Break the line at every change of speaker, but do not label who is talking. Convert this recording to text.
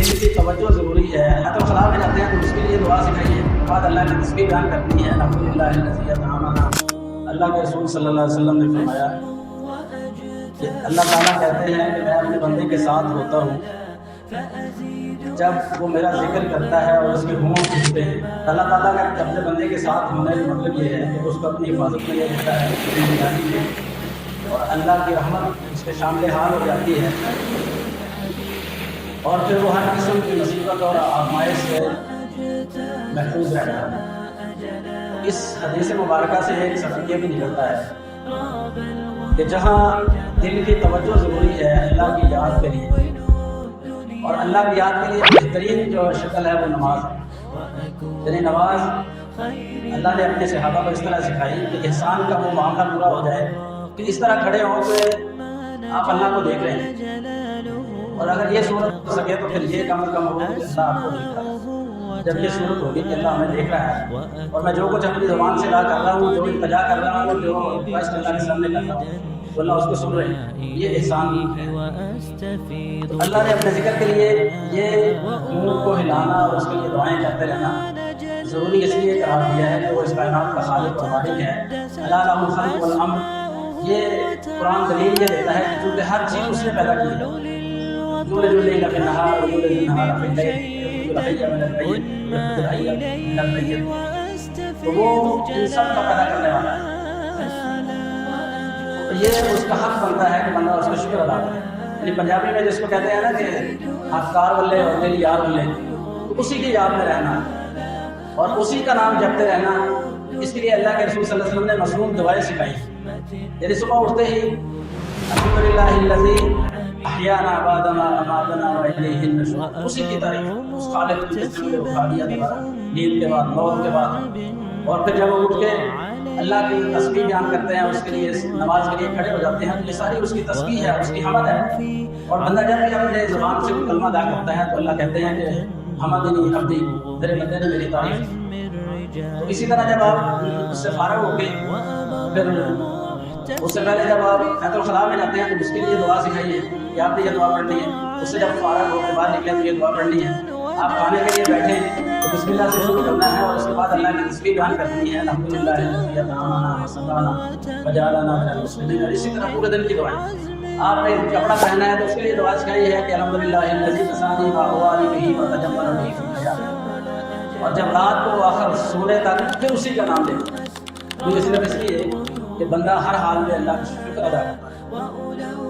دل کی توجہ ضروری ہے. تو خلا میں جاتے ہیں تو اس کے لیے دعا سکھائیے. بعد اللہ کی تسبیح بیان کرنی ہے. الحمدللہ الذی اطعمنا. اللہ کے رسول صلی اللہ علیہ وسلم نے فرمایا کہ اللہ تعالیٰ کہتے ہیں کہ میں اپنے بندے کے ساتھ ہوتا ہوں جب وہ میرا ذکر کرتا ہے اور اس کے ہونٹ کھلتے ہیں. اللہ تعالیٰ کا اپنے بندے کے ساتھ ہونے کا مطلب یہ ہے کہ اس کو اپنی حفاظت میں یہ رہتا ہے اور اللہ کی رحمت اس کے شامل حال ہو جاتی ہے اور پھر وہ ہر قسم کی مصیبت اور آزمائش سے محفوظ رہتا ہے. اس حدیث مبارکہ سے ایک سبق یہ بھی نکلتا ہے کہ جہاں دل کی توجہ ضروری ہے اللہ کی یاد کے لیے، اور اللہ کی یاد کے لیے بہترین جو شکل ہے وہ نماز ہے. یعنی نماز اللہ نے اپنے صحابہ کو اس طرح سکھائی کہ انسان کا وہ معاملہ پورا ہو جائے کہ اس طرح کھڑے ہوں کہ آپ اللہ کو دیکھ رہے ہیں، اور اگر یہ صورت ہو سکے تو پھر یہ کم از کم ہو کہ اللہ آپ کو دیکھ رہا ہے. جب یہ صورت ہوگی کہ اللہ ہمیں دیکھ رہا ہے اور میں جو کچھ اپنی زبان سے ادا کر رہا ہوں، جو التجا کر رہا ہوں، جو ریکویسٹ اللہ کے سامنے کر رہا ہوں، تو اللہ اس کو سن رہے ہیں. یہ احسان ہے. تو اللہ نے اپنے ذکر کے لیے یہ منہ کو ہلانا اور اس کے لیے دعائیں کرتے رہنا ضروری اس لیے قرار دیا ہے کہ وہ اس کائنات کا خالق اور مالک ہے. اللہ لہ الخلق والامر، یہ قرآن دلیل یہ دیتا ہے کہ چونکہ ہر چیز اس نے پیدا کی ہے. یولج اللیل فی النہار ویولج النہار فی اللیل، الحی من المیت یخرج الحی من المیت. تو وہ ان سب کا پیدا کرنے والا ہے. یہ اس کا حق بنتا ہے کہ بندہ اس کا شکر ادا کرے. یعنی پنجابی میں جس کو کہتے ہیں نا کہ حقار ولے اور میری یار ولے، تو اسی کی یاد میں رہنا اور اسی کا نام جپتے رہنا. اس کے لیے اللہ کے رسول صلی اللہ علیہ وسلم نے مصنون دعائیں سکھائی. یعنی صبح اٹھتے ہی الحمدللہ الذی احیانا بعد ما اماتنا والیہ النشور، اسی کی تعریف، اس خالق کی جس نے اٹھا دیا دوبارہ نیند کے بعد، موت کے بعد. اور پھر جب وہ اٹھ کے اللہ کی تسبیح بیان کرتے ہیں، اس کے لیے نماز کے لیے کھڑے ہو جاتے ہیں، یہ ساری اس کی تسبیح ہے، اس کی حمد ہے. اور بندہ جب بھی اپنے زبان سے کلمہ ادا کرتا ہے تو اللہ کہتے ہیں کہ حمدنی عبدی، میرے بندے نے میری تعریف کی. تو اسی طرح جب آپ اس سے فارغ ہو کے پھر اس سے پہلے جب آپ بیت الخلاء میں جاتے ہیں تو اس کے لیے دعا سکھائیے کہ آپ نے یہ دعا پڑھنی ہے. اس سے جب فارغ ہو کے باہر نکلیں تو یہ دعا پڑھنی ہے. آپ کھانے کے لیے بیٹھیں تو بسم اللہ سے شروع کرنا ہے اور اس کے بعد اللہ کی تسبیح بیان کرنی ہے. الحمدللہ الذی اطعمنا وسقانا وجعلنا من المسلمین. اور اسی طرح پورے دن کی دعائیں. آپ نے کپڑا پہنا ہے تو اس کے لیے دعا سکھائی ہے کہ الحمدللہ الذی کسانی ما اواری بہ وتجمل بہ فی الحیاۃ. اور جب رات کو آخر سونے تک پھر اسی کا نام لیں. یہ صرف اس لیے کہ بندہ ہر حال میں اللہ کا شکر ادا کرتا ہے.